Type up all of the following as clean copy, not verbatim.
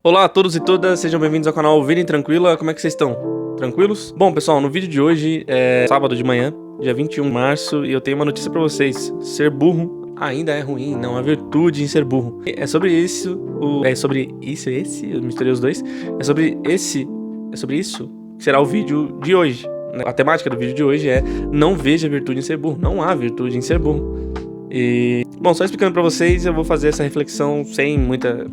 Olá a todos e todas, sejam bem-vindos ao canal Vida Tranquila. Como é que vocês estão? Tranquilos? Bom, pessoal, no vídeo de hoje é sábado de manhã, dia 21 de março, e eu tenho uma notícia pra vocês. Ser burro ainda é ruim, não há virtude em ser burro. É sobre isso, eu misturei os dois. É sobre isso que será o vídeo de hoje. A temática do vídeo de hoje é: não veja virtude em ser burro. Não há virtude em ser burro. E, bom, só explicando pra vocês, eu vou fazer essa reflexão sem muita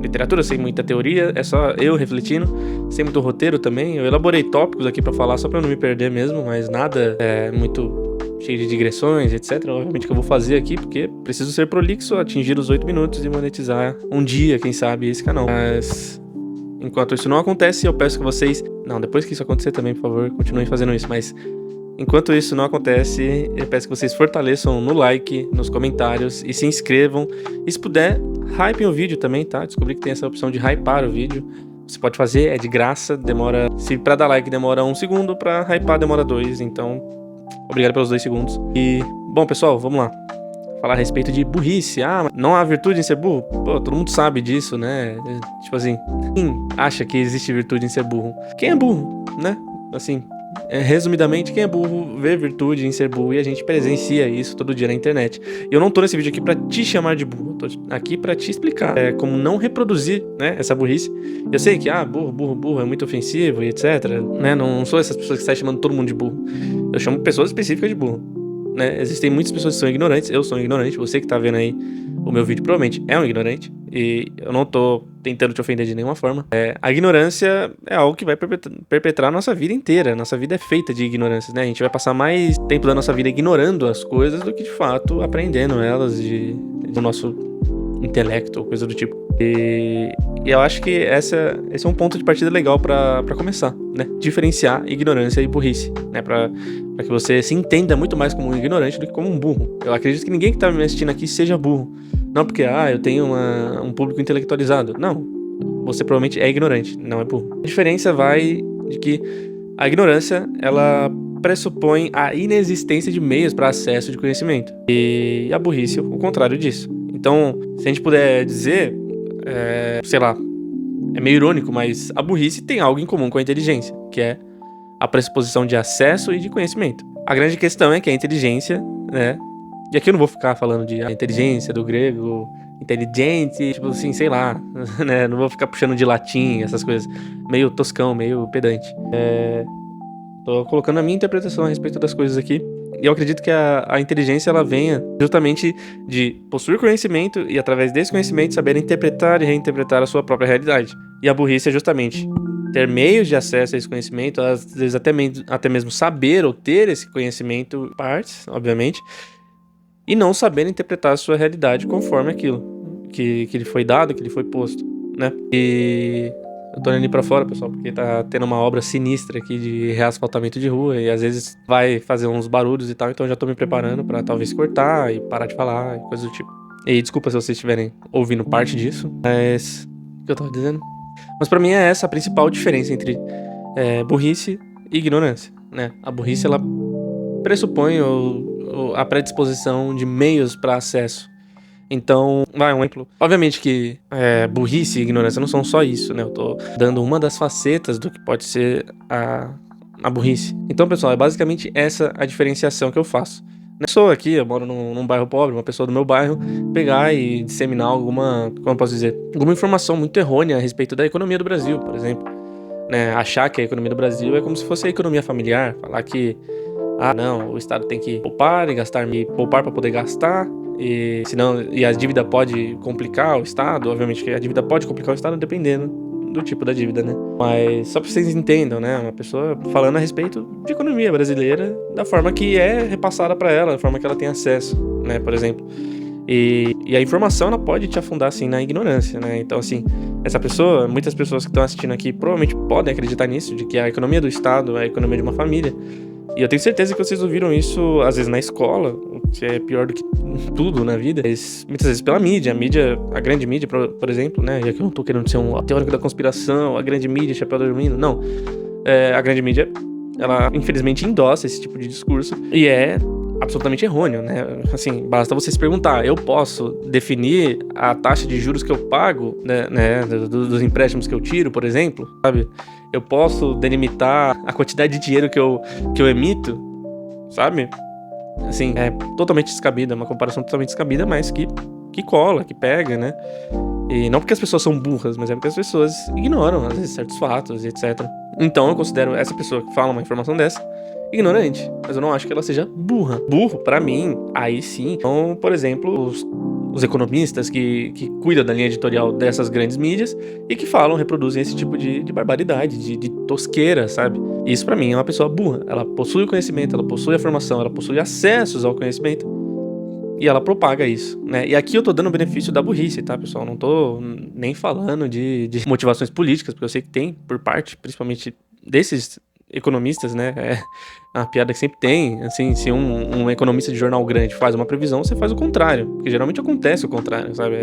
literatura, sem muita teoria, é só eu refletindo, sem muito roteiro também. Eu elaborei tópicos aqui pra falar só pra não me perder mesmo, mas nada muito cheio de digressões, etc. Obviamente que eu vou fazer aqui porque preciso ser prolixo, atingir os 8 minutos e monetizar um dia, quem sabe, esse canal. Mas enquanto isso não acontece, eu peço que vocês... Não, depois que isso acontecer também, por favor, continuem fazendo isso, mas... Enquanto isso não acontece, eu peço que vocês fortaleçam no like, nos comentários e se inscrevam. E se puder, hypem o vídeo também, tá? Descobri que tem essa opção de hypar o vídeo. Você pode fazer, é de graça, demora... Se pra dar like demora 1 segundo, pra hypar demora 2, então... Obrigado pelos 2 segundos. E, bom, pessoal, vamos lá. Falar a respeito de burrice. Ah, não há virtude em ser burro? Pô, todo mundo sabe disso, né? Tipo assim, quem acha que existe virtude em ser burro? Quem é burro, né? Assim... resumidamente, quem é burro vê virtude em ser burro e a gente presencia isso todo dia na internet. E eu não tô nesse vídeo aqui pra te chamar de burro, eu tô aqui pra te explicar como não reproduzir, né, essa burrice. Eu sei que, burro é muito ofensivo e etc, né, não sou essas pessoas que saem chamando todo mundo de burro. Eu chamo pessoas específicas de burro, né, existem muitas pessoas que são ignorantes, eu sou um ignorante, você que tá vendo aí o meu vídeo provavelmente é um ignorante. E eu não tô tentando te ofender de nenhuma forma. A ignorância é algo que vai perpetrar a nossa vida inteira. Nossa vida é feita de ignorâncias, né? A gente vai passar mais tempo da nossa vida ignorando as coisas do que, de fato, aprendendo elas do nosso intelecto ou coisa do tipo. E eu acho que esse é um ponto de partida legal pra começar, né? Diferenciar ignorância e burrice, né? Pra que você se entenda muito mais como um ignorante do que como um burro. Eu acredito que ninguém que tá me assistindo aqui seja burro. Não porque, eu tenho um público intelectualizado. Não, você provavelmente é ignorante, não é burro. A diferença vai de que a ignorância, ela pressupõe a inexistência de meios para acesso de conhecimento. E a burrice é o contrário disso. Então, se a gente puder dizer, sei lá, é meio irônico, mas a burrice tem algo em comum com a inteligência, que é a pressuposição de acesso e de conhecimento. A grande questão é que a inteligência, né... E aqui eu não vou ficar falando de inteligência, do grego, inteligente, tipo assim, sei lá, né? Não vou ficar puxando de latim, essas coisas, meio toscão, meio pedante. Tô colocando a minha interpretação a respeito das coisas aqui. E eu acredito que a inteligência, ela venha justamente de possuir conhecimento e, através desse conhecimento, saber interpretar e reinterpretar a sua própria realidade. E a burrice é justamente ter meios de acesso a esse conhecimento, às vezes até mesmo saber ou ter esse conhecimento, partes, obviamente, e não saber interpretar a sua realidade conforme aquilo que lhe foi dado, que lhe foi posto, né? E eu tô indo ali pra fora, pessoal, porque tá tendo uma obra sinistra aqui de reasfaltamento de rua e às vezes vai fazer uns barulhos e tal, então eu já tô me preparando pra talvez cortar e parar de falar e coisa do tipo. E desculpa se vocês estiverem ouvindo parte disso, mas... O que eu tava dizendo? Mas pra mim é essa a principal diferença entre burrice e ignorância, né? A burrice, ela pressupõe a predisposição de meios para acesso. Então, vai um exemplo. Obviamente que burrice e ignorância não são só isso, né? Eu tô dando uma das facetas do que pode ser a burrice. Então, pessoal, é basicamente essa a diferenciação que eu faço. Não sou aqui, eu moro num bairro pobre, uma pessoa do meu bairro, pegar e disseminar alguma, como eu posso dizer, alguma informação muito errônea a respeito da economia do Brasil, por exemplo. Né? Achar que a economia do Brasil é como se fosse a economia familiar, falar que não, o Estado tem que poupar para poder gastar, e senão a dívida pode complicar o Estado. Obviamente que a dívida pode complicar o Estado dependendo do tipo da dívida, né? Mas só para vocês entendam, né? Uma pessoa falando a respeito de economia brasileira da forma que é repassada para ela, da forma que ela tem acesso, né? Por exemplo. E a informação, ela pode te afundar, assim, na ignorância, né? Então, assim, muitas pessoas que estão assistindo aqui provavelmente podem acreditar nisso, de que a economia do Estado é a economia de uma família. E eu tenho certeza que vocês ouviram isso, às vezes, na escola, o que é pior do que tudo na vida. Mas, muitas vezes pela mídia, a grande mídia, por exemplo, né? Já que eu não tô querendo ser um teórico da conspiração, a grande mídia, chapéu dormindo, não. A grande mídia, ela, infelizmente, endossa esse tipo de discurso. E absolutamente errôneo, né? Assim, basta você se perguntar, eu posso definir a taxa de juros que eu pago, né, dos empréstimos que eu tiro, por exemplo, sabe? Eu posso delimitar a quantidade de dinheiro que eu emito, sabe? Assim, é totalmente descabida, uma comparação totalmente descabida, mas que cola, que pega, né? E não porque as pessoas são burras, mas é porque as pessoas ignoram, às vezes, certos fatos e etc. Então eu considero essa pessoa que fala uma informação dessa ignorante, mas eu não acho que ela seja burra. Burro, pra mim, aí sim. Então, por exemplo, os economistas que cuidam da linha editorial dessas grandes mídias e que falam, reproduzem esse tipo de barbaridade, de tosqueira, sabe? Isso pra mim é uma pessoa burra. Ela possui o conhecimento, ela possui a formação, ela possui acessos ao conhecimento e ela propaga isso, né? E aqui eu tô dando o benefício da burrice, tá, pessoal? Não tô nem falando de motivações políticas, porque eu sei que tem por parte, principalmente desses economistas, né? É uma piada que sempre tem, assim, se um economista de jornal grande faz uma previsão, você faz o contrário, porque geralmente acontece o contrário, sabe?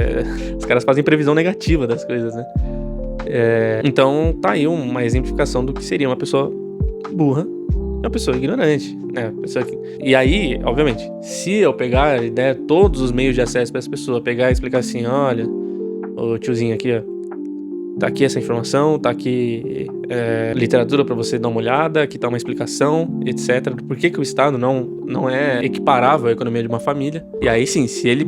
Os caras fazem previsão negativa das coisas, né? Então tá aí uma exemplificação do que seria uma pessoa burra, uma pessoa ignorante, né? E aí, obviamente, se eu pegar e der todos os meios de acesso para essa pessoa, pegar e explicar assim, olha, o tiozinho aqui, ó, tá aqui essa informação, tá aqui literatura pra você dar uma olhada, aqui tá uma explicação, etc. Do porquê que o Estado não é equiparável à economia de uma família. E aí sim, se ele,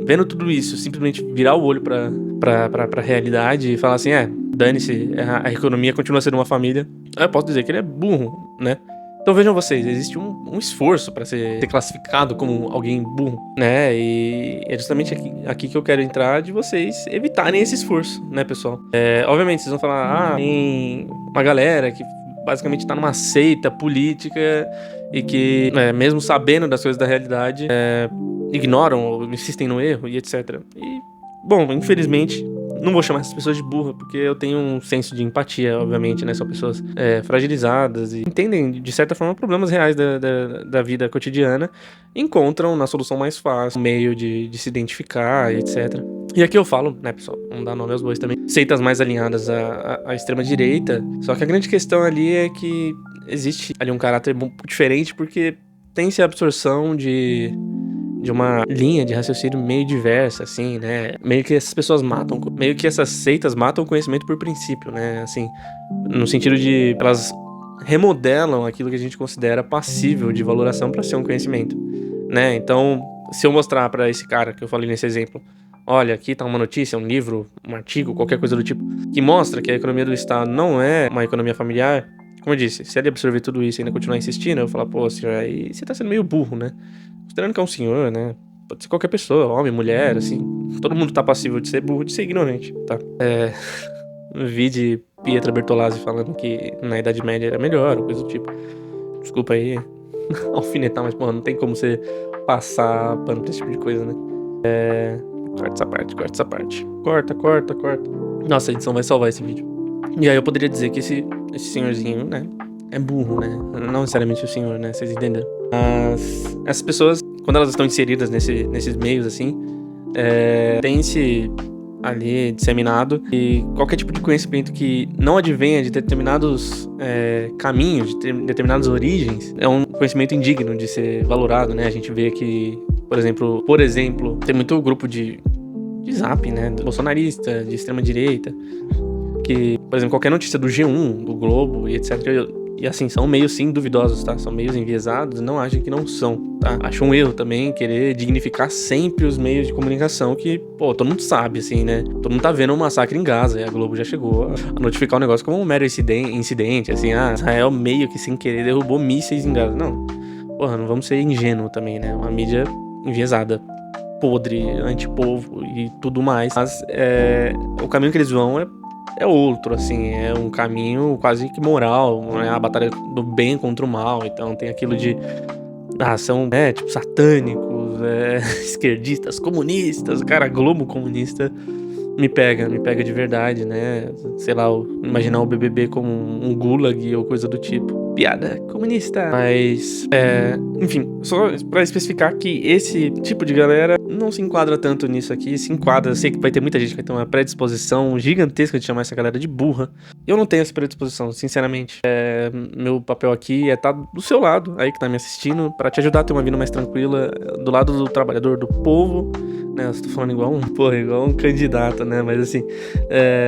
vendo tudo isso, simplesmente virar o olho pra realidade e falar assim, dane-se, a economia continua sendo uma família, eu posso dizer que ele é burro, né? Então vejam vocês, existe um esforço para ser classificado como alguém burro, né? E é justamente aqui que eu quero entrar de vocês evitarem esse esforço, né, pessoal? Obviamente, vocês vão falar, tem uma galera que basicamente tá numa seita política e que, mesmo sabendo das coisas da realidade, ignoram ou insistem no erro e etc. E, bom, infelizmente, não vou chamar essas pessoas de burra, porque eu tenho um senso de empatia, obviamente, né? São pessoas fragilizadas e entendem, de certa forma, problemas reais da vida cotidiana, encontram na solução mais fácil, um meio de se identificar e etc. E aqui eu falo, né, pessoal, vamos dar nome aos bois também, seitas mais alinhadas à extrema-direita, só que a grande questão ali é que existe ali um caráter diferente, porque tem-se a absorção de uma linha de raciocínio meio diversa, assim, né? Meio que essas pessoas meio que essas seitas matam o conhecimento por princípio, né? Assim, no sentido de elas remodelam aquilo que a gente considera passível de valoração para ser um conhecimento, né? Então, se eu mostrar para esse cara que eu falei nesse exemplo, olha, aqui tá uma notícia, um livro, um artigo, qualquer coisa do tipo, que mostra que a economia do Estado não é uma economia familiar, como eu disse, se ele absorver tudo isso e ainda continuar insistindo, eu vou falar, pô, senhor, aí você tá sendo meio burro, né? Considerando que é um senhor, né? Pode ser qualquer pessoa, homem, mulher, assim. Todo mundo tá passível de ser burro, de ser ignorante, tá? Vi de Pietra Bertolazzi falando que na Idade Média era melhor, ou coisa do tipo. Desculpa aí alfinetar, mas, porra, não tem como você passar pano pra esse tipo de coisa, né? Corta essa parte. Corta. Nossa, a edição vai salvar esse vídeo. E aí eu poderia dizer que esse senhorzinho, né? É burro, né? Não necessariamente o senhor, né? Vocês entenderam? Mas essas pessoas, quando elas estão inseridas nesses meios, assim, tem-se ali disseminado e qualquer tipo de conhecimento que não advenha de determinados caminhos, de determinadas origens, é um conhecimento indigno de ser valorado, né? A gente vê que, por exemplo, tem muito grupo de zap, né? Bolsonarista, de extrema-direita, que, por exemplo, qualquer notícia do G1, do Globo e etc., e assim, são meios sim duvidosos, tá? São meios enviesados, não achem que não são, tá? Acho um erro também querer dignificar sempre os meios de comunicação que, pô, todo mundo sabe, assim, né? Todo mundo tá vendo um massacre em Gaza e a Globo já chegou a notificar o negócio como um mero incidente, assim, Israel meio que sem querer derrubou mísseis em Gaza. Não, porra, não vamos ser ingênuos também, né? Uma mídia enviesada, podre, antipovo e tudo mais. Mas o caminho que eles vão é outro, assim, é um caminho quase que moral, né? A batalha do bem contra o mal, então tem aquilo de são, tipo, satânicos, esquerdistas, comunistas, cara, Globo comunista me pega de verdade, né? Sei lá, imaginar o BBB como um gulag ou coisa do tipo. Piada comunista. Mas, enfim, só pra especificar que esse tipo de galera não se enquadra tanto nisso aqui. Se enquadra, eu sei que vai ter muita gente que vai ter uma predisposição gigantesca de chamar essa galera de burra. Eu não tenho essa predisposição, sinceramente. Meu papel aqui é estar do seu lado, aí que tá me assistindo, pra te ajudar a ter uma vida mais tranquila, do lado do trabalhador, do povo, né? Eu tô falando igual um candidato, né? Mas assim,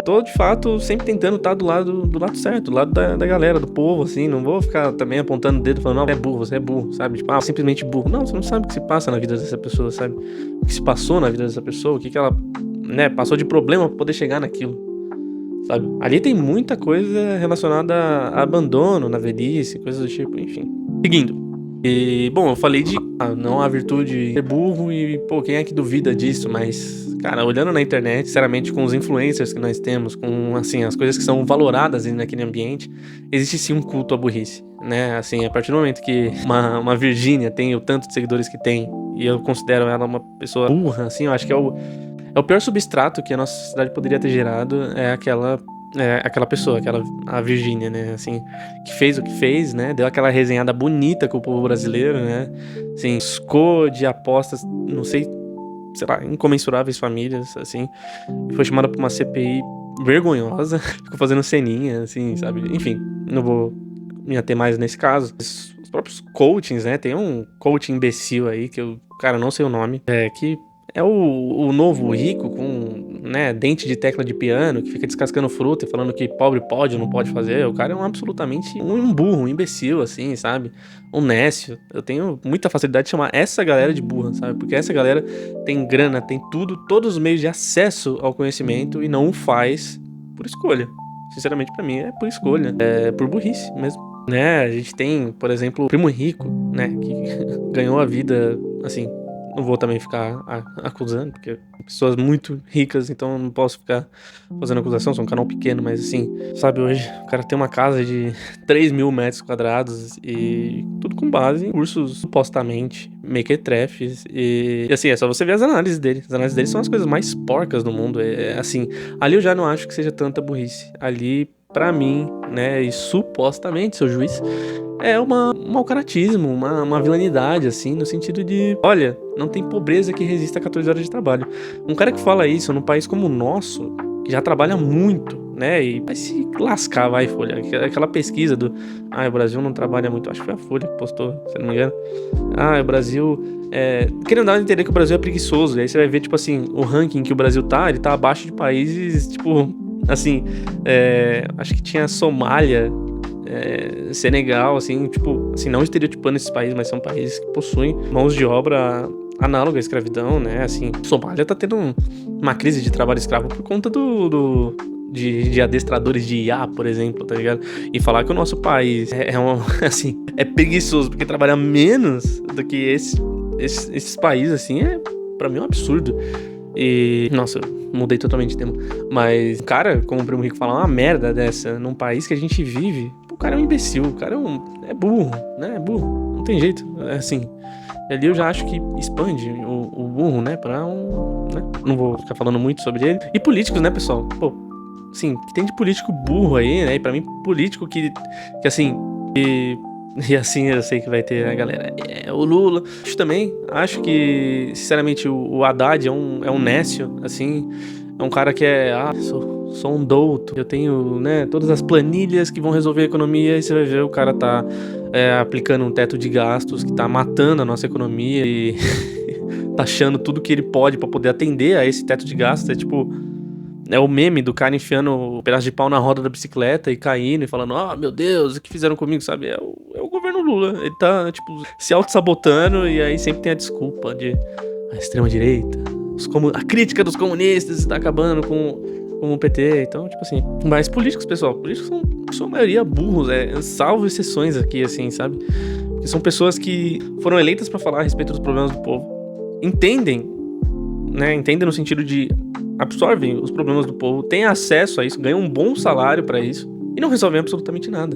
tô de fato sempre tentando estar do lado certo, do lado da galera, do povo, assim. Não vou ficar também apontando o dedo falando, não, você é burro, sabe? Tipo, simplesmente burro. Não, você não sabe o que se passa na vida dessa pessoa, sabe? O que se passou na vida dessa pessoa, o que ela, né, passou de problema pra poder chegar naquilo, sabe? Ali tem muita coisa relacionada a abandono na velhice, coisas do tipo, enfim. Seguindo. E, bom, eu falei de não a virtude de ser burro e, pô, quem é que duvida disso? Mas, cara, olhando na internet, sinceramente, com os influencers que nós temos, com, assim, as coisas que são valoradas naquele ambiente, existe sim um culto à burrice, né? Assim, a partir do momento que uma Virgínia tem o tanto de seguidores que tem, e eu considero ela uma pessoa burra, assim, eu acho que é o pior substrato que a nossa sociedade poderia ter gerado, aquela pessoa, a Virgínia, né, assim, que fez o que fez, né, deu aquela resenhada bonita com o povo brasileiro, né, assim, escô de apostas, não sei lá, incomensuráveis famílias, assim, e foi chamada pra uma CPI vergonhosa, ficou fazendo ceninha, assim, sabe, enfim, não vou me ater mais nesse caso. Os próprios coachings, né, tem um coaching imbecil aí, que eu, cara, não sei o nome, que é o novo rico com, né, dente de tecla de piano, que fica descascando fruta e falando que pobre pode ou não pode fazer. O cara é absolutamente um burro, um imbecil, assim, sabe? Um nécio. Eu tenho muita facilidade de chamar essa galera de burra, sabe? Porque essa galera tem grana, tem tudo, todos os meios de acesso ao conhecimento e não o faz por escolha. Sinceramente, pra mim, é por escolha. É por burrice mesmo. Né, a gente tem, por exemplo, o primo rico, né, que ganhou a vida, assim, não vou também ficar acusando, porque pessoas muito ricas, então não posso ficar fazendo acusação, sou um canal pequeno, mas assim, sabe, hoje o cara tem uma casa de 3.000 metros quadrados e tudo com base em cursos supostamente mequetrefes e assim, é só você ver as análises dele. As análises dele são as coisas mais porcas do mundo, assim, ali eu já não acho que seja tanta burrice. Ali, pra mim, né, e supostamente, seu juiz, é um mau caratismo, uma vilanidade, assim, no sentido de, olha, não tem pobreza que resista a 14 horas de trabalho. Um cara que fala isso num país como o nosso, que já trabalha muito, né, e vai se lascar, vai, Folha. Aquela pesquisa do, o Brasil não trabalha muito, acho que foi a Folha que postou, se não me engano. O Brasil, querendo dar a entender que o Brasil é preguiçoso, e aí você vai ver, tipo assim, o ranking que o Brasil tá, ele tá abaixo de países, tipo, assim, acho que tinha Somália, Senegal, assim, tipo, assim, não estereotipando esses países, mas são países que possuem mãos de obra análoga à escravidão, né, assim, Somália tá tendo uma crise de trabalho escravo por conta de adestradores de IA, por exemplo, tá ligado? E falar que o nosso país assim, é preguiçoso porque trabalha menos do que esses países, assim, pra mim é um absurdo. E, nossa, eu mudei totalmente de tema. Mas, cara, como o Primo Rico falar uma merda dessa num país que a gente vive, o cara é um imbecil, o cara é burro, né? É burro, não tem jeito. É assim. Ali eu já acho que expande o burro, né? Pra né? Não vou ficar falando muito sobre ele. E políticos, né, pessoal? Pô, assim, que tem de político burro aí, né? E pra mim, político que assim. E assim eu sei que vai ter a galera. O Lula. Acho que, sinceramente, o Haddad é um nécio, assim. É um cara que sou um douto. Eu tenho, né, todas as planilhas que vão resolver a economia. E você vai ver o cara tá aplicando um teto de gastos que tá matando a nossa economia e taxando tudo que ele pode pra poder atender a esse teto de gastos. É tipo. É o meme do cara enfiando um pedaço de pau na roda da bicicleta e caindo e falando, meu Deus, o que fizeram comigo, sabe? É o governo Lula. Ele tá, tipo, se auto-sabotando e aí sempre tem a desculpa de a extrema-direita, a crítica dos comunistas está acabando com o PT. Então, tipo assim, mas políticos, pessoal, políticos são, sua maioria, burros, salvo exceções aqui, assim, sabe? Porque são pessoas que foram eleitas pra falar a respeito dos problemas do povo. Entendem, né? Entendem no sentido de absorvem os problemas do povo, têm acesso a isso, ganham um bom salário pra isso e não resolvem absolutamente nada,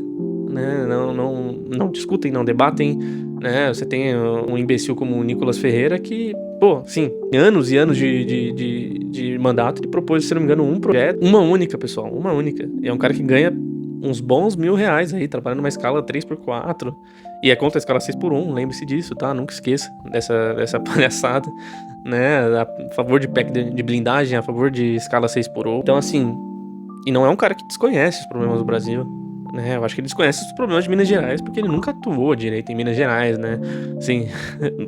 né? Não discutem, não debatem, né? Você tem um imbecil como o Nicolas Ferreira que, pô, sim, anos e anos de mandato, ele propôs, se não me engano, um projeto, uma única, pessoal, uma única. E é um cara que ganha uns bons R$ 1.000 aí, trabalhando numa escala 3x4. E é contra a escala 6x1, lembre-se disso, tá? Nunca esqueça dessa palhaçada, né? A favor de PEC de blindagem, a favor de escala 6x1. Então, assim, e não é um cara que desconhece os problemas do Brasil, né? Eu acho que ele desconhece os problemas de Minas Gerais, porque ele nunca atuou direito em Minas Gerais, né? Assim,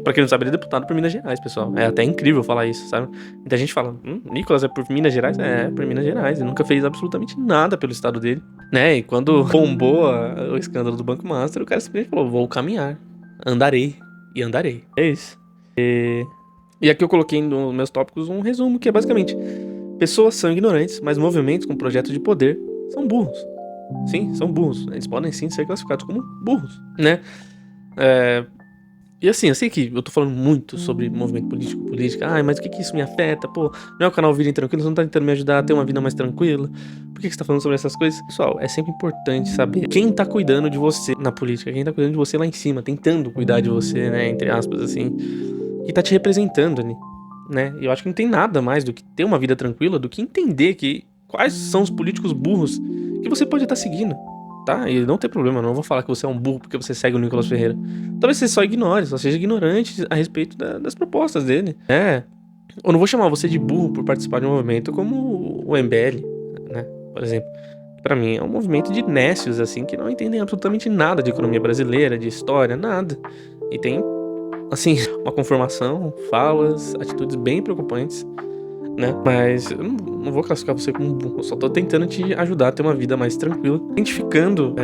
pra quem não sabe, ele é deputado por Minas Gerais, pessoal. É até incrível falar isso, sabe? Muita gente fala, Nicolas é por Minas Gerais? É, por Minas Gerais. Ele nunca fez absolutamente nada pelo estado dele, né? E quando bombou o escândalo do Banco Master, o cara simplesmente falou, vou caminhar, andarei e andarei. É isso. E aqui eu coloquei nos meus tópicos um resumo, que é basicamente, pessoas são ignorantes, mas movimentos com projetos de poder são burros. Sim, são burros. Eles podem sim ser classificados como burros, né? E assim, eu sei que eu tô falando muito sobre movimento político, política. Ai, mas o que isso me afeta? Pô, não é o canal Vida Tranquila, você não tá tentando me ajudar a ter uma vida mais tranquila? Por que você tá falando sobre essas coisas? Pessoal, é sempre importante saber quem tá cuidando de você na política, quem tá cuidando de você lá em cima, tentando cuidar de você, né? Entre aspas, assim. Que tá te representando ali, né? E eu acho que não tem nada mais do que ter uma vida tranquila, do que entender que quais são os políticos burros que você pode estar seguindo, tá? E não tem problema, não vou falar que você é um burro porque você segue o Nicolas Ferreira. Talvez você só ignore, só seja ignorante a respeito das propostas dele. Eu não vou chamar você de burro por participar de um movimento como o MBL, né? Por exemplo. Pra mim é um movimento de nécios, assim, que não entendem absolutamente nada de economia brasileira, de história, nada. E tem, assim, uma conformação, falas, atitudes bem preocupantes, né? Mas eu não vou classificar você como burro, eu só tô tentando te ajudar a ter uma vida mais tranquila, identificando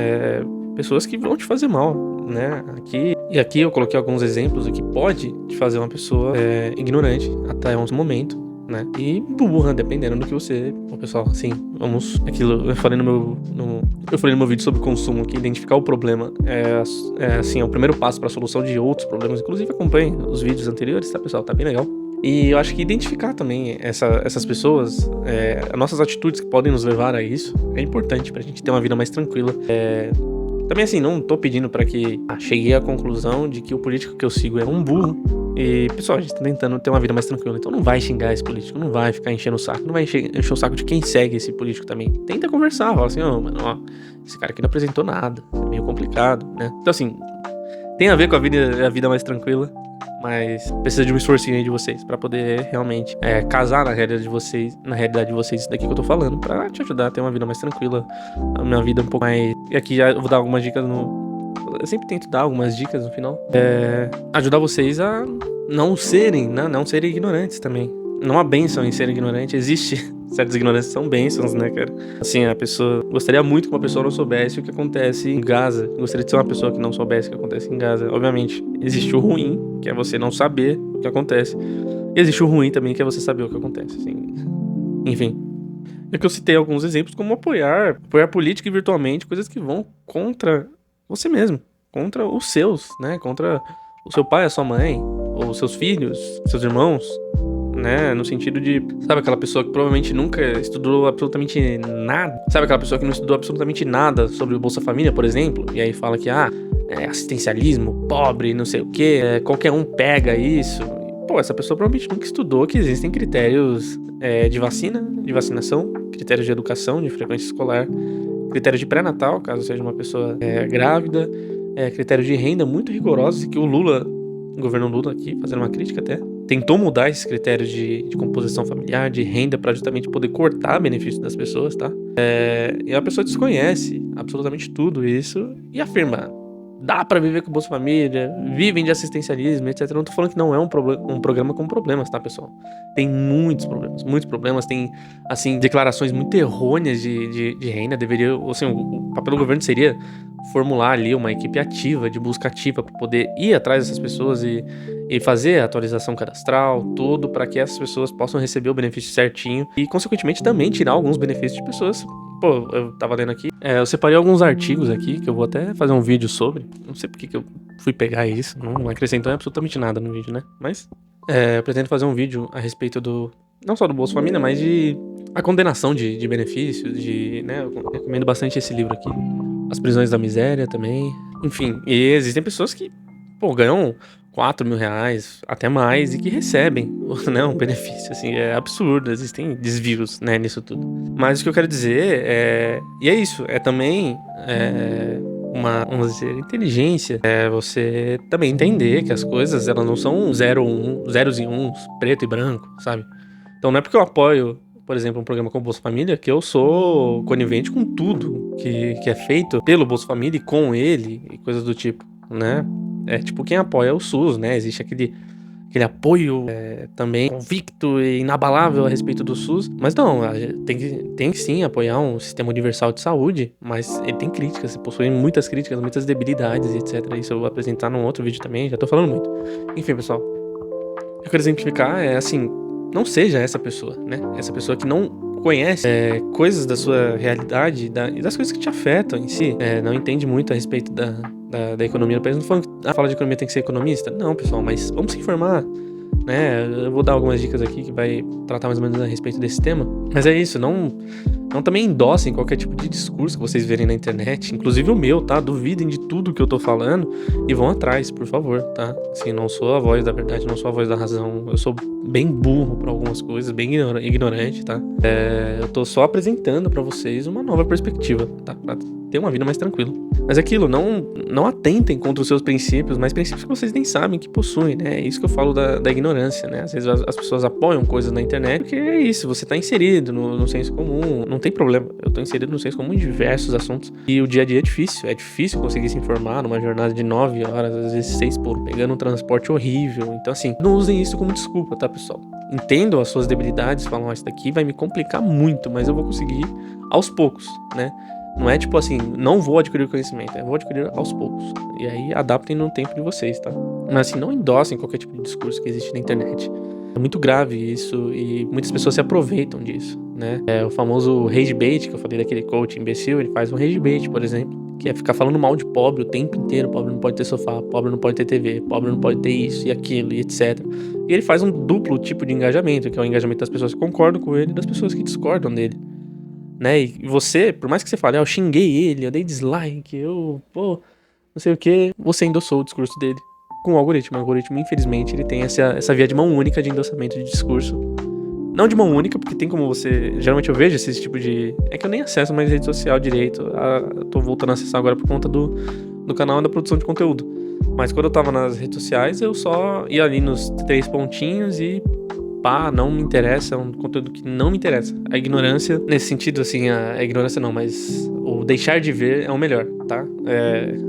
pessoas que vão te fazer mal, né? Aqui eu coloquei alguns exemplos do que pode te fazer uma pessoa ignorante até um momento, né? E burra, dependendo do que você... Bom, pessoal, assim, vamos... Aquilo, eu falei no meu vídeo sobre consumo, que identificar o problema assim, é o primeiro passo para a solução de outros problemas. Inclusive, acompanhe os vídeos anteriores, tá, pessoal? Tá bem legal. E eu acho que identificar também essas pessoas, as nossas atitudes que podem nos levar a isso, é importante pra gente ter uma vida mais tranquila. Também, assim, não tô pedindo pra que cheguei à conclusão de que o político que eu sigo é um burro. E, pessoal, a gente tá tentando ter uma vida mais tranquila. Então não vai xingar esse político, não vai ficar enchendo o saco, não vai encher o saco de quem segue esse político também. Tenta conversar, fala assim, mano, esse cara aqui não apresentou nada, é meio complicado, né? Então, assim, tem a ver com a vida mais tranquila, mas precisa de um esforcinho aí de vocês pra poder realmente casar na realidade de vocês isso daqui que eu tô falando, pra te ajudar a ter uma vida mais tranquila, uma vida um pouco mais... E aqui já eu vou dar algumas dicas eu sempre tento dar algumas dicas no final. Ajudar vocês a não serem ignorantes também. Não há bênção em ser ignorante. Existe certas ignorâncias que são bênçãos, né, cara? Assim, a pessoa... Gostaria muito que uma pessoa não soubesse o que acontece em Gaza. Gostaria de ser uma pessoa que não soubesse o que acontece em Gaza. Obviamente, existe o ruim, que é você não saber o que acontece. E existe o ruim também, que é você saber o que acontece, assim. Enfim. É que eu citei alguns exemplos como apoiar política e virtualmente, coisas que vão contra você mesmo, contra os seus, né? Contra o seu pai, a sua mãe, ou seus filhos, seus irmãos, né? No sentido de, sabe aquela pessoa que provavelmente nunca estudou absolutamente nada? Sabe aquela pessoa que não estudou absolutamente nada sobre o Bolsa Família, por exemplo? E aí fala que, assistencialismo, pobre, não sei o quê, qualquer um pega isso. Pô, essa pessoa provavelmente nunca estudou que existem critérios de vacinação, critérios de educação, de frequência escolar, critérios de pré-natal, caso seja uma pessoa grávida, critérios de renda muito rigorosos, que o governo Lula aqui, fazendo uma crítica até, tentou mudar esses critérios de composição familiar, de renda, para justamente poder cortar benefícios das pessoas, tá? E a pessoa desconhece absolutamente tudo isso e afirma, dá pra viver com o Bolsa Família, vivem de assistencialismo, etc. Não tô falando que não é um programa com problemas, tá, pessoal? Tem muitos problemas, tem, assim, declarações muito errôneas de renda. Deveria, assim, o papel do governo seria formular ali uma equipe ativa, de busca ativa, para poder ir atrás dessas pessoas e fazer a atualização cadastral, tudo, para que essas pessoas possam receber o benefício certinho e, consequentemente, também tirar alguns benefícios de pessoas. Pô, eu tava lendo aqui, eu separei alguns artigos aqui, que eu vou até fazer um vídeo sobre. Não sei porque que eu fui pegar isso, não acrescentou absolutamente nada no vídeo, né? Mas, eu pretendo fazer um vídeo a respeito não só do Bolsa Família, mas de a condenação de benefícios, né? Eu recomendo bastante esse livro aqui. As Prisões da Miséria também. Enfim, e existem pessoas que pô, ganham 4 mil reais, até mais, e que recebem, né, um benefício, assim, é absurdo, existem desvios, né, nisso tudo. Mas o que eu quero dizer e é isso, é também uma, vamos dizer, inteligência, é você também entender que as coisas, elas não são zeros e uns, preto e branco, sabe? Então não é porque eu apoio, por exemplo, um programa como o Bolsa Família que eu sou conivente com tudo que é feito pelo Bolsa Família e com ele e coisas do tipo, né? É tipo quem apoia o SUS, né? Existe aquele apoio também convicto e inabalável a respeito do SUS. Mas não, a gente tem que sim apoiar um sistema universal de saúde, mas ele tem críticas, possui muitas críticas, muitas debilidades, etc. Isso eu vou apresentar num outro vídeo também, já tô falando muito. Enfim, pessoal, eu quero exemplificar assim, não seja essa pessoa, né? Essa pessoa que não conhece coisas da sua realidade e das coisas que te afetam em si, não entende muito a respeito da economia do país. Não tô falando que a fala de economia tem que ser economista. Não, pessoal, mas vamos se informar, né? Eu vou dar algumas dicas aqui que vai tratar mais ou menos a respeito desse tema. Mas é isso, não também endossem qualquer tipo de discurso que vocês verem na internet, inclusive o meu, tá? Duvidem de tudo que eu tô falando e vão atrás, por favor, tá? Assim, não sou a voz da verdade, não sou a voz da razão, eu sou bem burro pra algumas coisas, bem ignorante, tá? Eu tô só apresentando pra vocês uma nova perspectiva, tá? Pra ter uma vida mais tranquila. Mas é aquilo, não atentem contra os seus princípios, mas princípios que vocês nem sabem que possuem, né? É isso que eu falo da ignorância, né? Às vezes as pessoas apoiam coisas na internet porque é isso, você tá inserido no senso comum, não tem problema. Eu tô inserido no senso comum em diversos assuntos. E o dia a dia é difícil conseguir se informar numa jornada de 9 horas, às vezes 6 por, pegando um transporte horrível. Então assim, não usem isso como desculpa, tá, pessoal? Entendam as suas debilidades, falam, isso daqui vai me complicar muito, mas eu vou conseguir aos poucos, né? Não é tipo assim, não vou adquirir o conhecimento, vou adquirir aos poucos. E aí adaptem no tempo de vocês, tá? Mas assim, não endossem qualquer tipo de discurso que existe na internet. É muito grave isso e muitas pessoas se aproveitam disso, né? O famoso rage bait, que eu falei daquele coach imbecil, ele faz um rage bait, por exemplo, que é ficar falando mal de pobre o tempo inteiro. Pobre não pode ter sofá, pobre não pode ter TV, pobre não pode ter isso e aquilo e etc. E ele faz um duplo tipo de engajamento, que é o engajamento das pessoas que concordam com ele e das pessoas que discordam dele. Né? E você, por mais que você fale, eu xinguei ele, eu dei dislike, não sei o que, você endossou o discurso dele com o algoritmo. O algoritmo, infelizmente, ele tem essa via de mão única de endossamento de discurso. Não de mão única, porque tem como você... Geralmente eu vejo esse tipo de... É que eu nem acesso mais rede social direito. Eu tô voltando a acessar agora por conta do canal da produção de conteúdo. Mas quando eu tava nas redes sociais, eu só ia ali nos 3 pontinhos e... não me interessa, é um conteúdo que não me interessa. A ignorância, nesse sentido, assim, a ignorância não, mas o deixar de ver é o melhor, tá?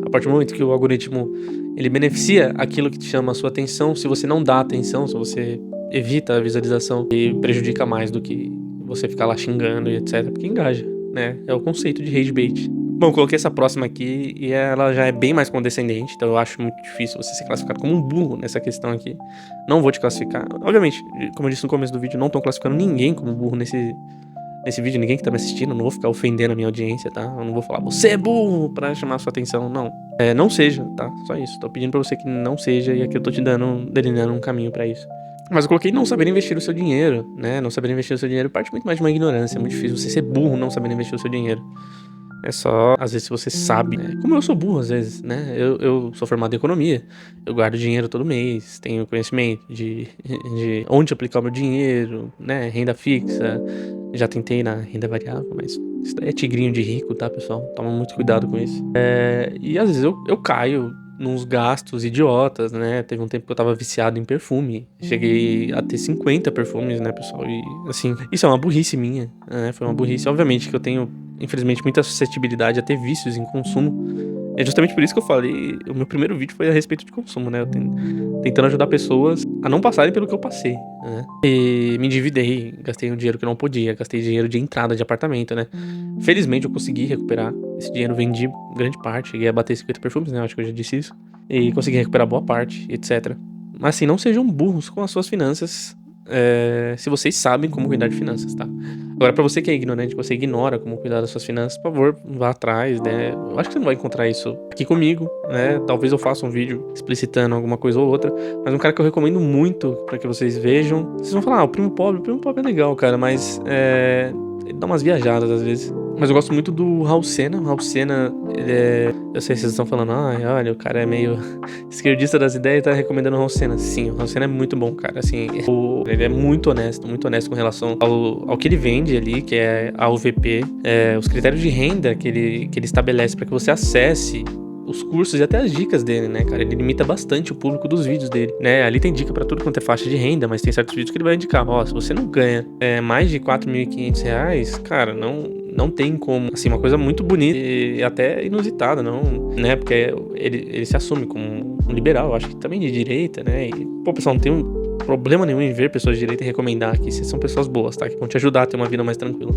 A partir do momento que o algoritmo, ele beneficia aquilo que te chama a sua atenção, se você não dá atenção, se você evita a visualização, e prejudica mais do que você ficar lá xingando e etc, porque engaja, né? É o conceito de rage bait. Bom, coloquei essa próxima aqui e ela já é bem mais condescendente, então eu acho muito difícil você ser classificado como um burro nessa questão aqui. Não vou te classificar. Obviamente, como eu disse no começo do vídeo, não tô classificando ninguém como burro nesse vídeo, ninguém que tá me assistindo, não vou ficar ofendendo a minha audiência, tá? Eu não vou falar, você é burro, pra chamar a sua atenção, não. Não seja, tá? Só isso. Tô pedindo pra você que não seja e aqui eu tô te delineando um caminho pra isso. Mas eu coloquei não saber investir o seu dinheiro, né? Não saber investir o seu dinheiro parte muito mais de uma ignorância. É muito difícil você ser burro não saber investir o seu dinheiro. É só, às vezes, se você sabe, né? Como eu sou burro, às vezes, né? Eu sou formado em economia, eu guardo dinheiro todo mês, tenho conhecimento de onde aplicar o meu dinheiro, né? Renda fixa, já tentei na renda variável, mas isso daí é tigrinho de rico, tá, pessoal? Toma muito cuidado com isso. E às vezes eu caio nos gastos idiotas, né? Teve um tempo que eu tava viciado em perfume. Cheguei a ter 50 perfumes, né, pessoal? E, assim, isso é uma burrice minha, né? Foi uma burrice. Obviamente que eu tenho, infelizmente, muita suscetibilidade a ter vícios em consumo. É justamente por isso que eu falei, o meu primeiro vídeo foi a respeito de consumo, né? Eu tentando ajudar pessoas a não passarem pelo que eu passei, né? E me endividei, gastei um dinheiro que eu não podia, gastei dinheiro de entrada de apartamento, né? Felizmente eu consegui recuperar esse dinheiro, vendi grande parte, cheguei a bater 50 perfumes, né? Acho que eu já disse isso. E consegui recuperar boa parte, etc. Mas assim, não sejam burros com as suas finanças, se vocês sabem como cuidar de finanças, tá? Agora, pra você que é ignorante, que você ignora como cuidar das suas finanças, por favor, vá atrás, né? Eu acho que você não vai encontrar isso aqui comigo, né? Talvez eu faça um vídeo explicitando alguma coisa ou outra, mas um cara que eu recomendo muito pra que vocês vejam. Vocês vão falar, o Primo Pobre é legal, cara, mas ele dá umas viajadas às vezes. Mas eu gosto muito do Raul Sena. O Raul Sena, ele é... Eu sei se vocês estão falando, olha, o cara é meio esquerdista das ideias e tá recomendando o Raul Sena. Sim, o Raul Sena é muito bom, cara. Assim, ele é muito honesto com relação ao que ele vende ali, que é a UVP, os critérios de renda que ele estabelece para que você acesse os cursos e até as dicas dele, né, cara? Ele limita bastante o público dos vídeos dele, né? Ali tem dica pra tudo quanto é faixa de renda, mas tem certos vídeos que ele vai indicar. Ó, se você não ganha mais de R$ 4.500, cara, não tem como. Assim, uma coisa muito bonita e até inusitada, não, né? Porque ele se assume como um liberal, eu acho que também de direita, né? E, pô, pessoal, não tem problema nenhum em ver pessoas de direita e recomendar que vocês são pessoas boas, tá? Que vão te ajudar a ter uma vida mais tranquila.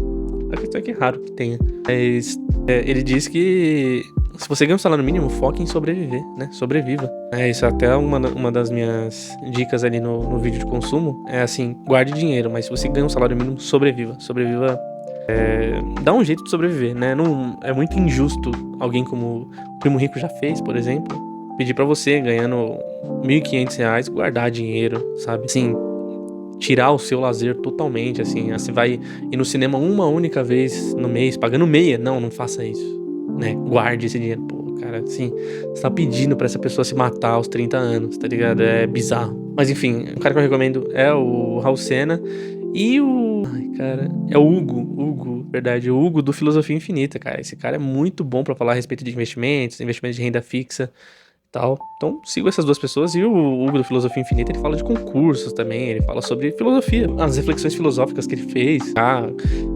A questão é que é raro que tenha. Mas ele diz que se você ganha um salário mínimo, foque em sobreviver, né? Sobreviva. Isso é até uma das minhas dicas ali no vídeo de consumo. É assim, guarde dinheiro, mas se você ganha um salário mínimo, sobreviva. Sobreviva. Dá um jeito de sobreviver, né? Não, é muito injusto alguém como o Primo Rico já fez, por exemplo, pedir pra você, ganhando R$ 1.500, guardar dinheiro, sabe? Assim, tirar o seu lazer totalmente, assim. Você vai ir no cinema uma única vez no mês, pagando meia. Não faça isso, né? Guarde esse dinheiro. Pô, cara, assim, você tá pedindo pra essa pessoa se matar aos 30 anos, tá ligado? É bizarro. Mas enfim, o cara que eu recomendo é o Raul Sena e é o Hugo, verdade, o Hugo do Filosofia Infinita, cara. Esse cara é muito bom pra falar a respeito de investimentos de renda fixa, tal. Então, sigo essas duas pessoas. E o Hugo do Filosofia Infinita, ele fala de concursos também, ele fala sobre filosofia, as reflexões filosóficas que ele fez.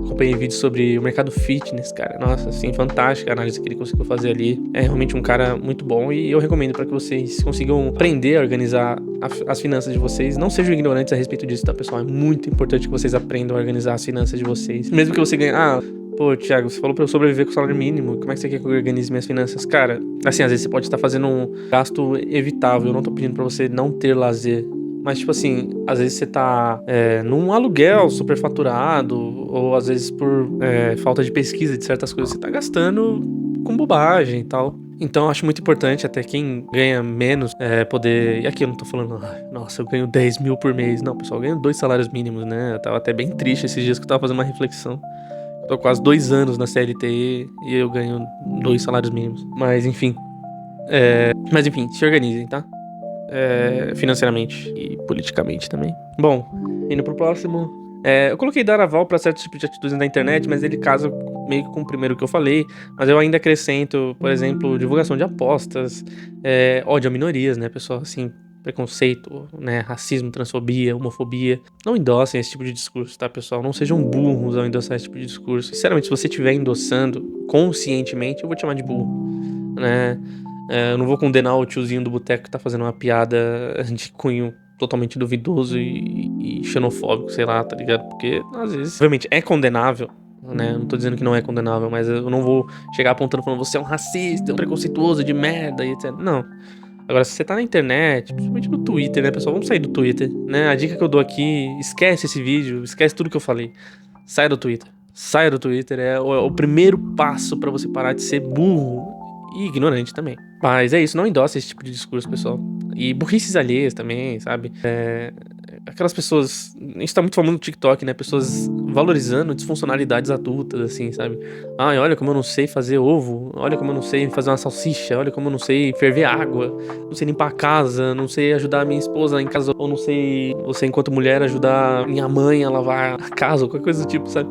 Acompanhei vídeos sobre o mercado fitness, cara. Nossa, assim, fantástica a análise que ele conseguiu fazer ali. É realmente um cara muito bom e eu recomendo para que vocês consigam aprender a organizar as finanças de vocês. Não sejam ignorantes a respeito disso, tá, pessoal? É muito importante que vocês aprendam a organizar as finanças de vocês. Mesmo que você ganhe... Pô, Thiago, você falou pra eu sobreviver com o salário mínimo. Como é que você quer que eu organize minhas finanças? Cara, assim, às vezes você pode estar fazendo um gasto evitável. Eu não tô pedindo pra você não ter lazer. Mas, tipo assim, às vezes você tá num aluguel superfaturado, ou às vezes por falta de pesquisa de certas coisas, você tá gastando com bobagem e tal. Então eu acho muito importante até quem ganha menos poder... E aqui eu não tô falando, nossa, eu ganho 10 mil por mês. Não, pessoal, eu ganho 2 salários mínimos, né? Eu tava até bem triste esses dias que eu tava fazendo uma reflexão. Tô quase 2 anos na CLT e eu ganho 2 salários mínimos. Mas enfim, se organizem, tá? Financeiramente e politicamente também. Bom, indo pro próximo. Eu coloquei dar aval pra certos tipos de atitudes na internet, mas ele casa meio que com o primeiro que eu falei. Mas eu ainda acrescento, por exemplo, divulgação de apostas, ódio a minorias, né, pessoal? Assim, preconceito, né, racismo, transfobia, homofobia. Não endossem esse tipo de discurso, tá, pessoal? Não sejam burros ao endossar esse tipo de discurso. Sinceramente, se você estiver endossando conscientemente, eu vou te chamar de burro, né? Eu não vou condenar o tiozinho do boteco que tá fazendo uma piada de cunho totalmente duvidoso e xenofóbico, sei lá, tá ligado? Porque, às vezes, obviamente, é condenável, né? Não tô dizendo que não é condenável, mas eu não vou chegar apontando falando você é um racista, um preconceituoso de merda e etc. Não. Agora, se você tá na internet, principalmente no Twitter, né, pessoal? Vamos sair do Twitter, né? A dica que eu dou aqui, esquece esse vídeo, esquece tudo que eu falei. Saia do Twitter. Saia do Twitter, é o primeiro passo pra você parar de ser burro e ignorante também. Mas é isso, não endossa esse tipo de discurso, pessoal. E burrices alheias também, sabe? Aquelas pessoas... A gente tá muito famoso no TikTok, né? Pessoas valorizando disfuncionalidades adultas, assim, sabe? Olha como eu não sei fazer ovo. Olha como eu não sei fazer uma salsicha. Olha como eu não sei ferver água. Não sei limpar a casa. Não sei ajudar a minha esposa em casa. Ou não sei, você enquanto mulher, ajudar minha mãe a lavar a casa. Ou qualquer coisa do tipo, sabe?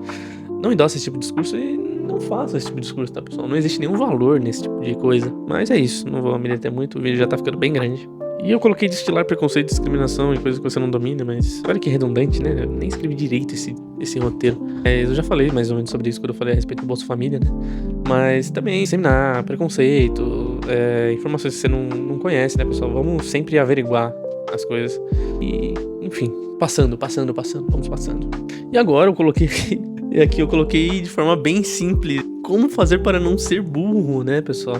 Não endossa esse tipo de discurso e não faça esse tipo de discurso, tá, pessoal? Não existe nenhum valor nesse tipo de coisa. Mas é isso, não vou me deter muito, o vídeo já tá ficando bem grande. E eu coloquei destilar preconceito, discriminação e coisas que você não domina, mas olha que redundante, né? Eu nem escrevi direito esse roteiro. Eu já falei mais ou menos sobre isso quando eu falei a respeito do Bolsa Família, né? Mas também disseminar preconceito, informações que você não conhece, né, pessoal? Vamos sempre averiguar as coisas. E, enfim, passando, vamos passando. E agora eu coloquei aqui eu coloquei de forma bem simples como fazer para não ser burro, né, pessoal?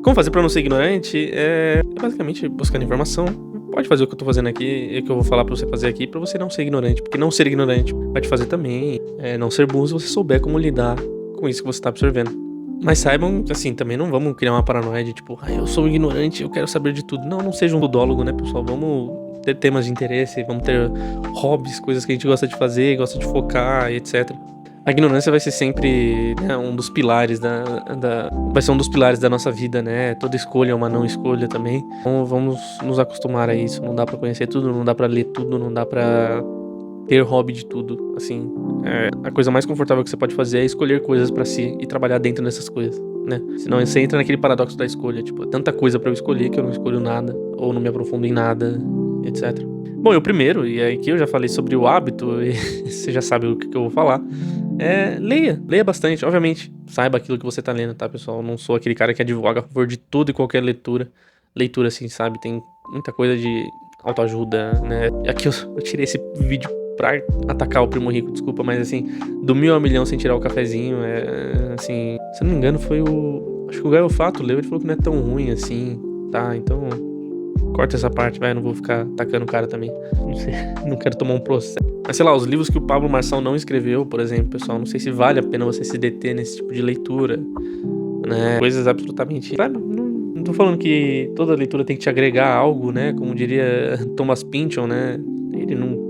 Como fazer para não ser ignorante é basicamente buscando informação. Pode fazer o que eu tô fazendo aqui, que eu vou falar pra você fazer aqui, pra você não ser ignorante. Porque não ser ignorante vai te fazer também não ser burro se você souber como lidar com isso que você tá absorvendo. Mas saibam, assim, também não vamos criar uma paranoia de tipo, eu sou ignorante, eu quero saber de tudo. Não seja um tudólogo, né, pessoal? Vamos ter temas de interesse, vamos ter hobbies, coisas que a gente gosta de fazer, gosta de focar e etc. A ignorância vai ser sempre, né, um dos pilares vai ser um dos pilares da nossa vida, né? Toda escolha é uma não escolha também. Então vamos nos acostumar a isso. Não dá pra conhecer tudo, não dá pra ler tudo, não dá pra ter hobby de tudo. Assim, a coisa mais confortável que você pode fazer é escolher coisas pra si e trabalhar dentro dessas coisas, né? Senão você entra naquele paradoxo da escolha, tipo, tanta coisa pra eu escolher que eu não escolho nada, ou não me aprofundo em nada, etc. Bom, eu primeiro, e aqui eu já falei sobre o hábito, e você já sabe o que eu vou falar. Leia bastante, obviamente, saiba aquilo que você tá lendo, tá, pessoal? Eu não sou aquele cara que advoga a favor de tudo e qualquer leitura assim, sabe? Tem muita coisa de autoajuda, né? E aqui eu tirei esse vídeo pra atacar o Primo Rico, desculpa, mas assim, do 1000 ao milhão sem tirar o cafezinho, assim, se eu não me engano foi acho que o Gaio Fato leu, ele falou que não é tão ruim assim, tá? Então, corta essa parte, vai, eu não vou ficar atacando o cara também, não sei, não quero tomar um processo. Mas sei lá, os livros que o Pablo Marçal não escreveu, por exemplo, pessoal, não sei se vale a pena você se deter nesse tipo de leitura, né? Coisas absolutamente... Claro, não tô falando que toda leitura tem que te agregar algo, né? Como diria Thomas Pynchon, né? Ele não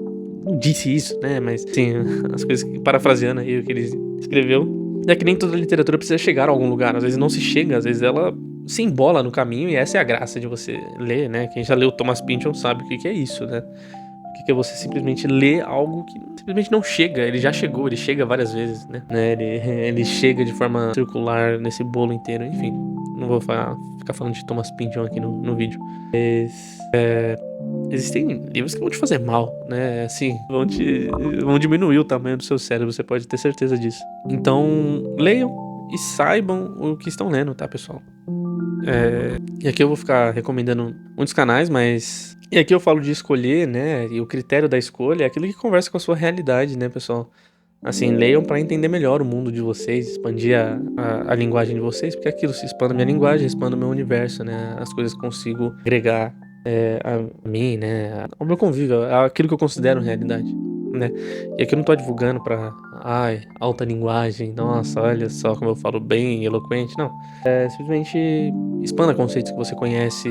disse isso, né? Mas, sim, as coisas... Parafraseando aí o que ele escreveu. É que nem toda literatura precisa chegar a algum lugar. Às vezes não se chega, às vezes ela se embola no caminho e essa é a graça de você ler, né? Quem já leu Thomas Pynchon sabe o que é isso, né? Que é você simplesmente ler algo que simplesmente não chega. Ele já chegou, ele chega várias vezes, né? Ele chega de forma circular nesse bolo inteiro. Enfim, não vou ficar falando de Thomas Pynchon aqui no vídeo. Mas, existem livros que vão te fazer mal, né? Assim, vão diminuir o tamanho do seu cérebro, você pode ter certeza disso. Então, leiam e saibam o que estão lendo, tá, pessoal? E aqui eu vou ficar recomendando muitos canais, mas... E aqui eu falo de escolher, né? E o critério da escolha é aquilo que conversa com a sua realidade, né, pessoal? Assim, leiam pra entender melhor o mundo de vocês, expandir a linguagem de vocês, porque aquilo se expande a minha linguagem, expande o meu universo, né? As coisas que consigo agregar a mim, né? Ao meu convívio, aquilo que eu considero realidade, né? E aqui eu não tô advogando pra... Ai, alta linguagem, nossa, olha só como eu falo bem, eloquente, não. Simplesmente expanda conceitos que você conhece,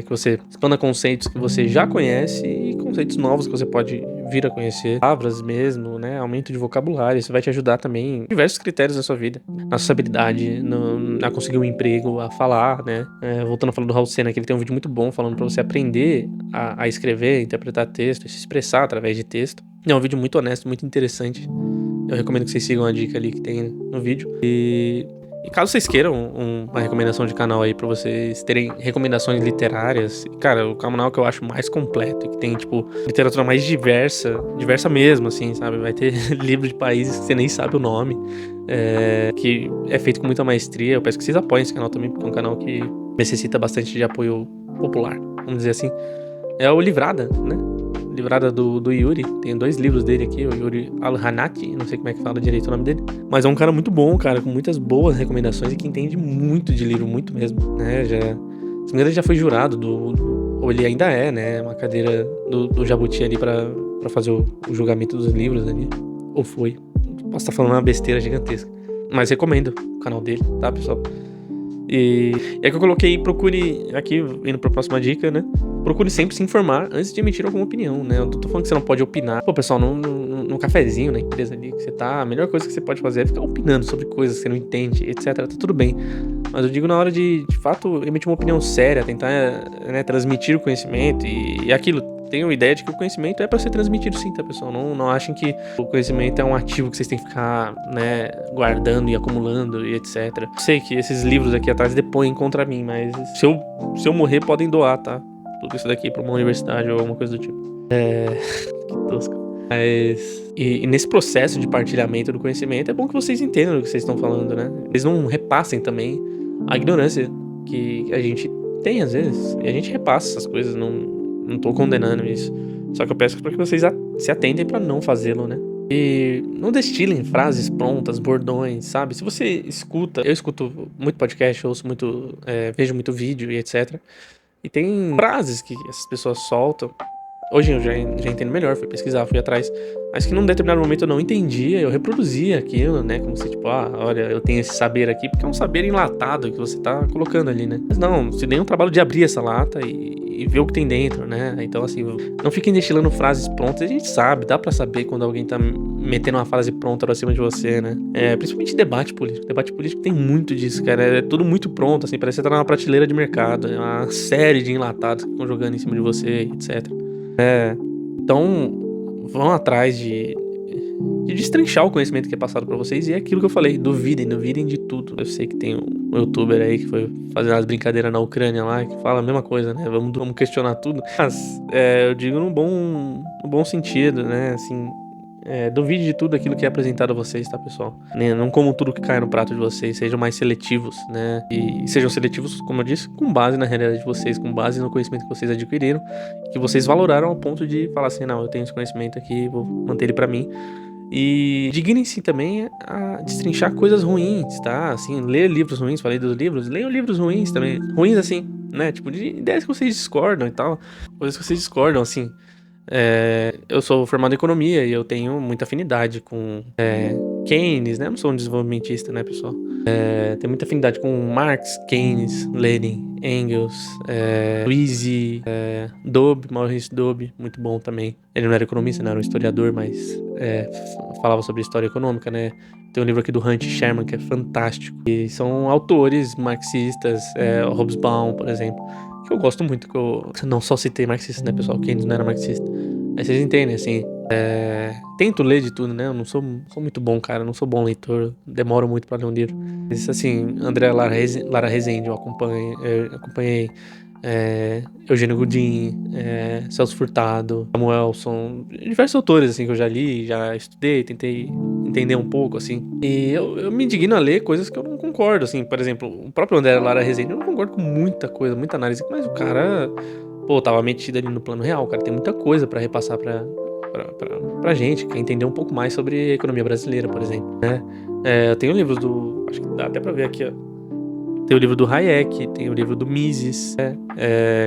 que você expanda conceitos que você já conhece e conceitos novos que você pode vir a conhecer, palavras mesmo, né? Aumento de vocabulário, isso vai te ajudar também em diversos critérios da sua vida, na sua habilidade, a conseguir um emprego, a falar, né? Voltando a falar do Raul Sena, que ele tem um vídeo muito bom falando pra você aprender a escrever, interpretar texto, se expressar através de texto. É um vídeo muito honesto, muito interessante. Eu recomendo que vocês sigam a dica ali que tem no vídeo. E caso vocês queiram uma recomendação de canal aí pra vocês terem recomendações literárias, cara, o canal que eu acho mais completo, que tem, tipo, literatura mais diversa mesmo, assim, sabe? Vai ter livro de países que você nem sabe o nome, que é feito com muita maestria. Eu peço que vocês apoiem esse canal também, porque é um canal que necessita bastante de apoio popular, vamos dizer assim. É o Livrada, né? Livrada do Yuri, tem 2 livros dele aqui, o Yuri Alhanati, não sei como é que fala direito o nome dele, mas é um cara muito bom, cara, com muitas boas recomendações e que entende muito de livro, muito mesmo, né, se não me engano, ele já foi jurado ou ele ainda é, né, uma cadeira do Jabuti ali pra fazer o julgamento dos livros ali, ou foi, posso estar falando uma besteira gigantesca, mas recomendo o canal dele, tá, pessoal? E é que eu coloquei, procure, aqui, indo pra próxima dica, né? Procure sempre se informar antes de emitir alguma opinião, né? Eu tô falando que você não pode opinar. Pô, pessoal, no cafezinho, na empresa ali que você tá, a melhor coisa que você pode fazer é ficar opinando sobre coisas que você não entende, etc. Tá tudo bem. Mas eu digo na hora de fato, emitir uma opinião séria, tentar, né, transmitir o conhecimento e aquilo. Tenho a ideia de que o conhecimento é pra ser transmitido sim, tá, pessoal? Não achem que o conhecimento é um ativo que vocês têm que ficar, né, guardando e acumulando e etc. Sei que esses livros aqui atrás depõem contra mim, mas se eu morrer, podem doar, tá? Tudo isso daqui pra uma universidade ou alguma coisa do tipo. Que tosco. Mas... E nesse processo de partilhamento do conhecimento, é bom que vocês entendam o que vocês estão falando, né? Eles não repassem também a ignorância que a gente tem às vezes. E a gente repassa essas coisas, não tô condenando isso. Só que eu peço pra que vocês se atentem pra não fazê-lo, né? E não destilem frases prontas, bordões, sabe? Se você escuta... Eu escuto muito podcast, ouço muito... vejo muito vídeo e etc. E tem frases que essas pessoas soltam Hoje eu já entendo melhor, fui pesquisar, fui atrás. Mas que num determinado momento eu não entendia, eu reproduzia aquilo, né? Como se, tipo, olha, eu tenho esse saber aqui, porque é um saber enlatado que você tá colocando ali, né? Mas não, se nem um trabalho de abrir essa lata e ver o que tem dentro, né? Então, assim, não fiquem destilando frases prontas, a gente sabe, dá pra saber quando alguém tá metendo uma frase pronta pra cima de você, né? Principalmente debate político. Debate político tem muito disso, cara. É tudo muito pronto, assim, parece que você tá numa prateleira de mercado. É uma série de enlatados que estão jogando em cima de você, etc. Então, vão atrás de destrinchar o conhecimento que é passado pra vocês. E é aquilo que eu falei, duvidem de tudo. Eu sei que tem um youtuber aí que foi fazer umas brincadeiras na Ucrânia lá, que fala a mesma coisa, né? Vamos questionar tudo. Mas eu digo no bom sentido, né? Assim, duvide de tudo aquilo que é apresentado a vocês, tá, pessoal? Não comam tudo que cai no prato de vocês, sejam mais seletivos, né? E sejam seletivos, como eu disse, com base na realidade de vocês, com base no conhecimento que vocês adquiriram, que vocês valoraram ao ponto de falar assim, não, eu tenho esse conhecimento aqui, vou manter ele pra mim. E dignem-se também a destrinchar coisas ruins, tá? Assim, ler livros ruins, falei dos livros, leiam livros ruins também. Ruins assim, né? Tipo, de ideias que vocês discordam e tal. Coisas que vocês discordam, assim. Eu sou formado em economia e eu tenho muita afinidade com Keynes, né? Eu não sou um desenvolvimentista, né, pessoal? Tenho muita afinidade com Marx, Keynes, Lenin, Engels, Luizy, Maurice Dobb, muito bom também. Ele não era economista, não era um historiador, mas falava sobre história econômica, né? Tem um livro aqui do Hunt Sherman que é fantástico. E são autores marxistas, Hobsbawm, por exemplo, que eu gosto muito, que eu não só citei marxista, né, pessoal? Keynes não era marxista. Aí vocês entendem, assim. Tento ler de tudo, né? Eu não sou muito bom, cara. Eu não sou bom leitor. Demoro muito pra ler um livro. Mas, assim, André Lara Rezende, eu acompanhei. Eugênio Godin, Celso Furtado, Samuelson, diversos autores, assim, que eu já li, já estudei, tentei entender um pouco, assim. E eu me indigno a ler coisas que eu não concordo, assim. Por exemplo, o próprio André Lara Rezende, eu não concordo com muita coisa, muita análise, mas o cara, pô, tava metido ali no plano real. O cara tem muita coisa pra repassar pra gente, quer entender um pouco mais sobre a economia brasileira, por exemplo, né? Eu tenho livros acho que dá até pra ver aqui, ó. Tem o livro do Hayek, tem o livro do Mises,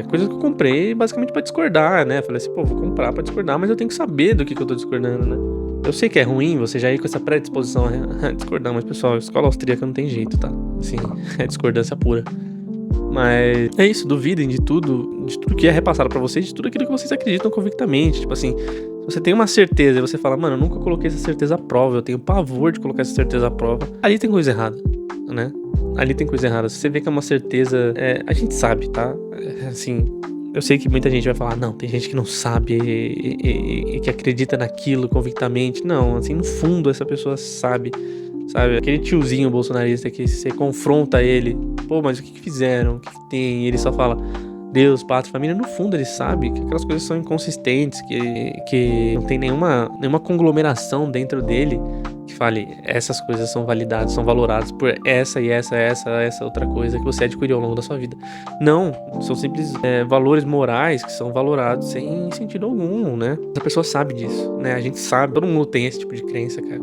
coisas que eu comprei basicamente pra discordar, né? Falei assim, pô, vou comprar pra discordar, mas eu tenho que saber do que eu tô discordando, né? Eu sei que é ruim você já ir com essa predisposição a discordar, mas pessoal, escola austríaca não tem jeito, tá? Assim, é discordância pura. Mas é isso, duvidem de tudo que é repassado pra vocês, de tudo aquilo que vocês acreditam convictamente. Tipo assim, se você tem uma certeza e você fala, mano, eu nunca coloquei essa certeza à prova, eu tenho pavor de colocar essa certeza à prova, ali tem coisa errada, né? Ali tem coisa errada. Se você vê que é uma certeza, a gente sabe, tá? Assim, eu sei que muita gente vai falar, não, tem gente que não sabe e que acredita naquilo convictamente. Não, assim, no fundo essa pessoa sabe. Sabe, aquele tiozinho bolsonarista que você confronta ele, pô, mas o que fizeram? O que tem? E ele só fala, Deus, pátria, família. No fundo ele sabe que aquelas coisas são inconsistentes, que não tem nenhuma conglomeração dentro dele que fale, essas coisas são validadas, são valoradas por essa e essa outra coisa que você adquiriu ao longo da sua vida. Não, são simples valores morais que são valorados sem sentido algum, né? A pessoa sabe disso, né? A gente sabe, todo mundo tem esse tipo de crença, cara.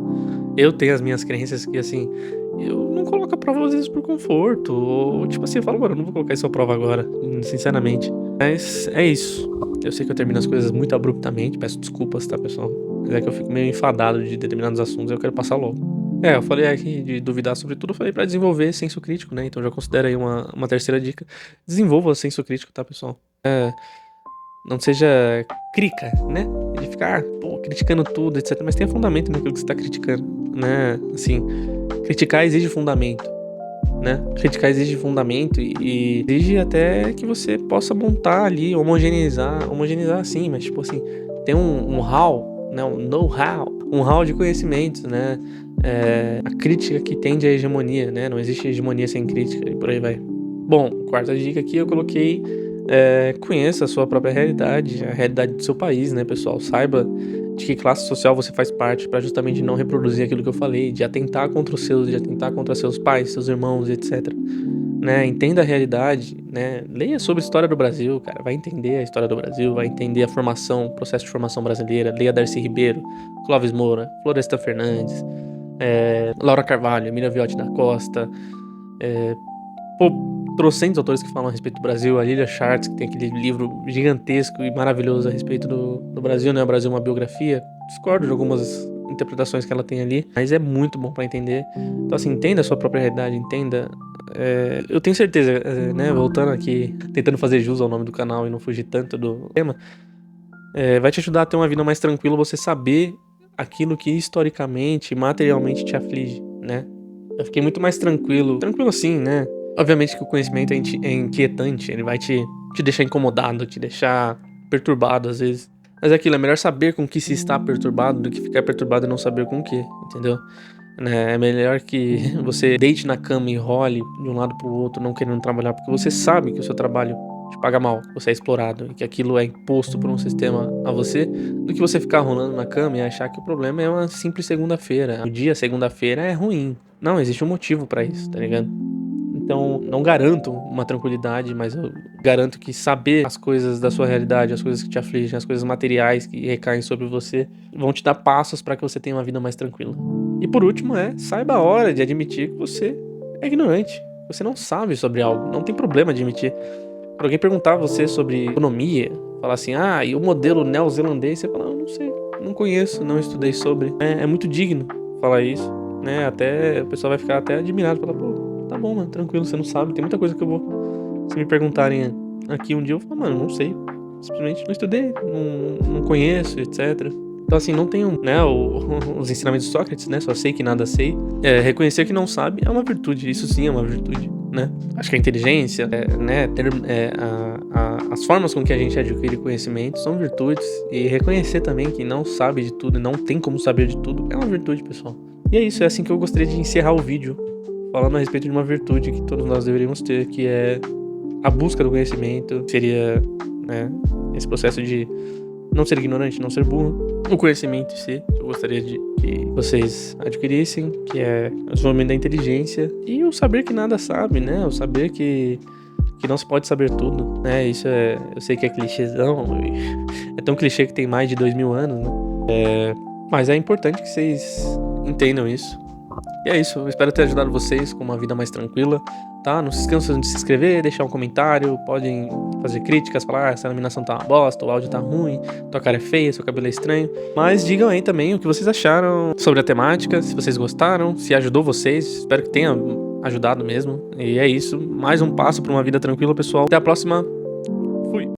Eu tenho as minhas crenças que, assim, eu não coloco a prova às vezes por conforto. Ou, tipo assim, eu falo, mano, eu não vou colocar isso à prova agora, sinceramente. Mas é isso. Eu sei que eu termino as coisas muito abruptamente, peço desculpas, tá, pessoal? Mas é que eu fico meio enfadado de determinados assuntos e eu quero passar logo. Eu falei aqui de duvidar sobre tudo, eu falei pra desenvolver senso crítico, né? Então já considero aí uma terceira dica. Desenvolva senso crítico, tá, pessoal? Não seja crica, né? De ficar, criticando tudo, etc. Mas tenha fundamento naquilo que você tá criticando, né? Assim, criticar exige fundamento, né? Criticar exige fundamento e exige até que você possa montar ali, homogeneizar assim, mas tipo assim, tem um how, né? Um know-how, um how de conhecimentos, né? A crítica que tende à hegemonia, né? Não existe hegemonia sem crítica e por aí vai. Bom, quarta dica aqui eu coloquei conheça a sua própria realidade, a realidade do seu país, né, pessoal? Saiba de que classe social você faz parte para justamente não reproduzir aquilo que eu falei, de atentar contra os seus, de atentar contra seus pais, seus irmãos, etc. Né? Entenda a realidade, né? Leia sobre a história do Brasil, cara. Vai entender a história do Brasil, vai entender a formação, o processo de formação brasileira. Leia Darcy Ribeiro, Clóvis Moura, Florestan Fernandes, Laura Carvalho, Emília Viotti da Costa. trocentos autores que falam a respeito do Brasil. A Lilia Schwartz, que tem aquele livro gigantesco e maravilhoso a respeito do Brasil, né? O Brasil é uma biografia. Discordo de algumas interpretações que ela tem ali, mas é muito bom pra entender. Então, assim, entenda a sua própria realidade, entenda. Eu tenho certeza, né? Voltando aqui, tentando fazer jus ao nome do canal e não fugir tanto do tema, vai te ajudar a ter uma vida mais tranquila, você saber aquilo que historicamente, materialmente te aflige, né? Eu fiquei muito mais tranquilo assim, né? Obviamente que o conhecimento é inquietante, ele vai te deixar incomodado, te deixar perturbado às vezes. Mas é aquilo, é melhor saber com que se está perturbado do que ficar perturbado e não saber com o que, entendeu? Né? É melhor que você deite na cama e role de um lado pro outro, não querendo trabalhar, porque você sabe que o seu trabalho te paga mal, que você é explorado e que aquilo é imposto por um sistema a você, do que você ficar rolando na cama e achar que o problema é uma simples segunda-feira. O dia segunda-feira é ruim. Não, existe um motivo pra isso, tá ligado? Então, não garanto uma tranquilidade, mas eu garanto que saber as coisas da sua realidade, as coisas que te afligem, as coisas materiais que recaem sobre você, vão te dar passos para que você tenha uma vida mais tranquila. E por último saiba a hora de admitir que você é ignorante. Você não sabe sobre algo, não tem problema admitir. Quando alguém perguntar a você sobre economia, falar assim, e o modelo neozelandês, você fala, não sei, não conheço, não estudei sobre. É muito digno falar isso, né? Até o pessoal vai ficar até admirado, falar, pô, tá bom, mano, tranquilo, você não sabe, tem muita coisa que eu vou... Se me perguntarem aqui um dia, eu vou falar, mano, não sei. Simplesmente não estudei, não conheço, etc. Então, assim, não tenho, né, os ensinamentos de Sócrates, né, só sei que nada sei. Reconhecer que não sabe é uma virtude, isso sim é uma virtude, né. Acho que a inteligência, né, ter as formas com que a gente adquire conhecimento são virtudes. E reconhecer também que não sabe de tudo e não tem como saber de tudo é uma virtude, pessoal. E é isso, é assim que eu gostaria de encerrar o vídeo, falando a respeito de uma virtude que todos nós deveríamos ter, que é a busca do conhecimento. Seria, né, esse processo de não ser ignorante, não ser burro. O conhecimento em si, eu gostaria de que vocês adquirissem, que é o desenvolvimento da inteligência e o saber que nada sabe, né? O saber que não se pode saber tudo, né? Isso eu sei que é clichêzão, é tão clichê que tem mais de 2000 anos, né? Mas é importante que vocês entendam isso. E é isso, eu espero ter ajudado vocês com uma vida mais tranquila, tá? Não se esqueçam de se inscrever, deixar um comentário, podem fazer críticas, falar essa iluminação tá uma bosta, o áudio tá ruim, tua cara é feia, seu cabelo é estranho. Mas digam aí também o que vocês acharam sobre a temática, se vocês gostaram, se ajudou vocês, espero que tenha ajudado mesmo. E é isso, mais um passo para uma vida tranquila, pessoal. Até a próxima.